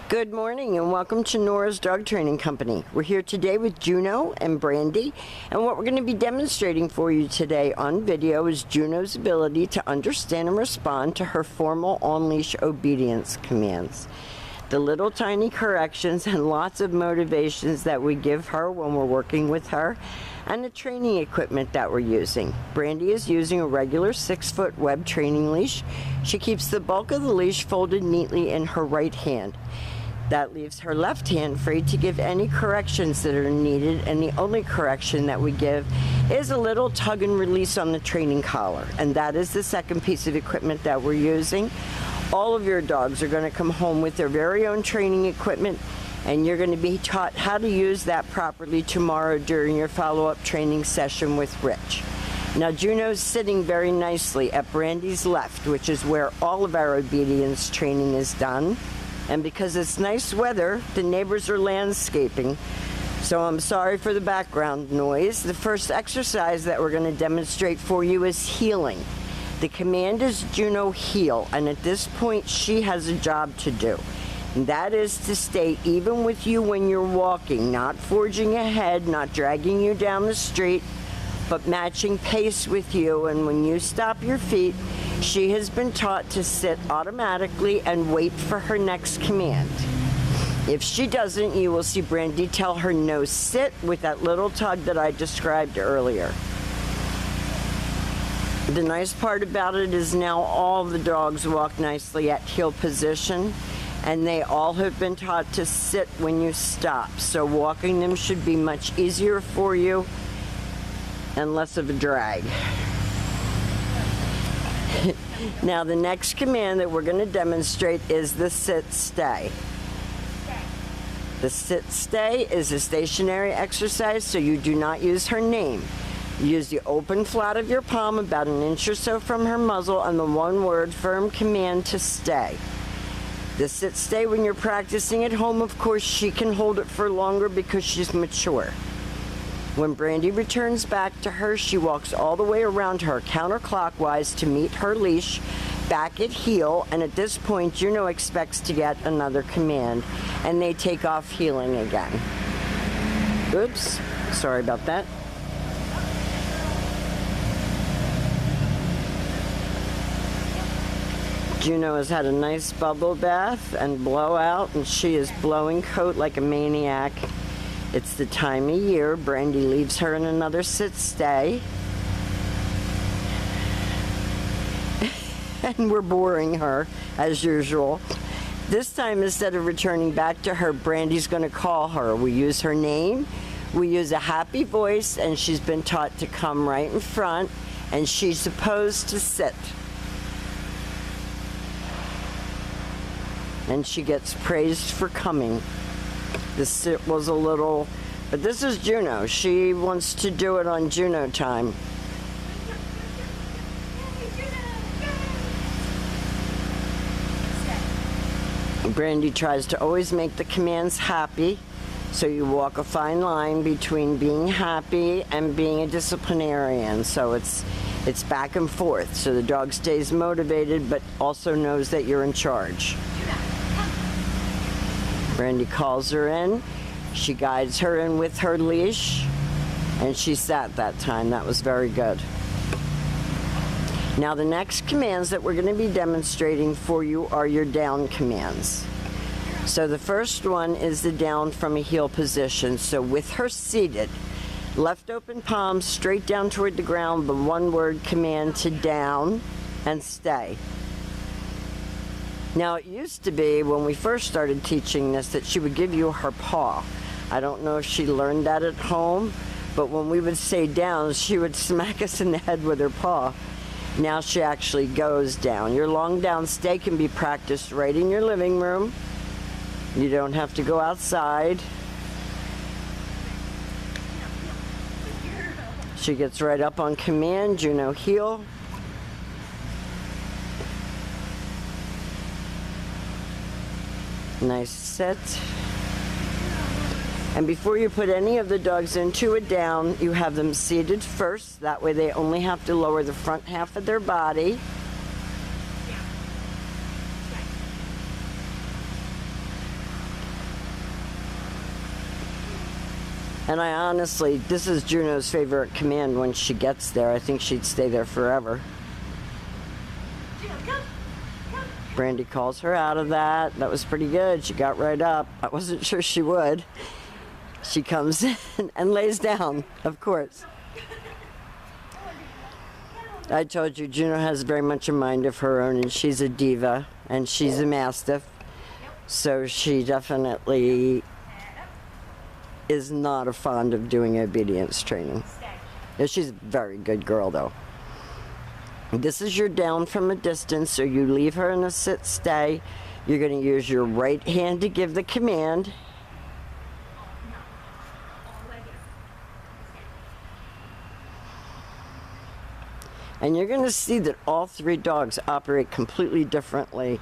Good morning and welcome to Nora's Dog Training Company. We're here today with Juno and Brandy, and what we're going to be demonstrating for you today on video is Juno's ability to understand and respond to her formal on-leash obedience commands. The little tiny corrections and lots of motivations that we give her when we're working with her, and the training equipment that we're using. Brandy is using a regular 6-foot web training leash. She keeps the bulk of the leash folded neatly in her right hand. That leaves her left hand free to give any corrections that are needed, and the only correction that we give is a little tug and release on the training collar, and that is the second piece of equipment that we're using. All of your dogs are going to come home with their very own training equipment, and you're going to be taught how to use that properly tomorrow during your follow-up training session with Rich. Now, Juno's sitting very nicely at Brandy's left, which is where all of our obedience training is done. And because it's nice weather, the neighbors are landscaping, so I'm sorry for the background noise. The first exercise that we're going to demonstrate for you is heeling. The command is Juno heel, and at this point she has a job to do. And that is to stay even with you when you're walking, not forging ahead, not dragging you down the street, but matching pace with you. And when you stop your feet, she has been taught to sit automatically and wait for her next command. If she doesn't, you will see Brandy tell her no, sit, with that little tug that I described earlier. The nice part about it is now all the dogs walk nicely at heel position, and they all have been taught to sit when you stop. So walking them should be much easier for you and less of a drag. Now the next command that we're going to demonstrate is the sit-stay. The sit-stay is a stationary exercise, so you do not use her name. You use the open flat of your palm about an inch or so from her muzzle and the one-word firm command to stay. The sit-stay, when you're practicing at home, of course, she can hold it for longer because she's mature. When Brandy returns back to her, she walks all the way around her counterclockwise to meet her leash, back at heel, and at this point, Juno expects to get another command, and they take off heeling again. Oops, sorry about that. Juno has had a nice bubble bath and blowout, and she is blowing coat like a maniac. It's the time of year. Brandy leaves her in another sit-stay. And we're boring her, as usual. This time, instead of returning back to her, Brandy's going to call her. We use her name, we use a happy voice, and she's been taught to come right in front, and she's supposed to sit. And she gets praised for coming. The sit was a little, but this is Juno. She wants to do it on Juno time. Brandy tries to always make the commands happy, so you walk a fine line between being happy and being a disciplinarian. So it's back and forth, so the dog stays motivated but also knows that you're in charge. Brandy calls her in, she guides her in with her leash, and she sat that time. That was very good. Now the next commands that we're going to be demonstrating for you are your down commands. So the first one is the down from a heel position. So with her seated, left open palm straight down toward the ground, the one-word command to down and stay. Now, it used to be, when we first started teaching this, that she would give you her paw. I don't know if she learned that at home, but when we would say down, she would smack us in the head with her paw. Now she actually goes down. Your long down stay can be practiced right in your living room. You don't have to go outside. She gets right up on command, Juno heel. Nice sit. And before you put any of the dogs into a down, you have them seated first. That way they only have to lower the front half of their body. And I honestly, this is Juno's favorite command when she gets there. I think she'd stay there forever. Brandy calls her out of that. That was pretty good. She got right up. I wasn't sure she would. She comes in and lays down, of course. I told you, Juno has very much a mind of her own, and she's a diva, and she's a Mastiff. So she definitely is not fond of doing obedience training. She's a very good girl, though. This is your down from a distance, so you leave her in a sit-stay. You're going to use your right hand to give the command. And you're going to see that all three dogs operate completely differently.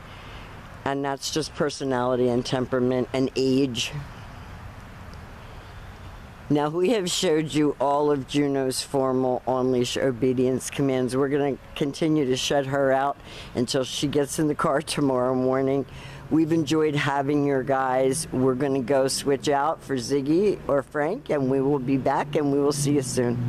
And that's just personality and temperament and age. Now, we have showed you all of Juno's formal on-leash obedience commands. We're going to continue to shut her out until she gets in the car tomorrow morning. We've enjoyed having your guys. We're going to go switch out for Ziggy or Frank, and we will be back, and we will see you soon.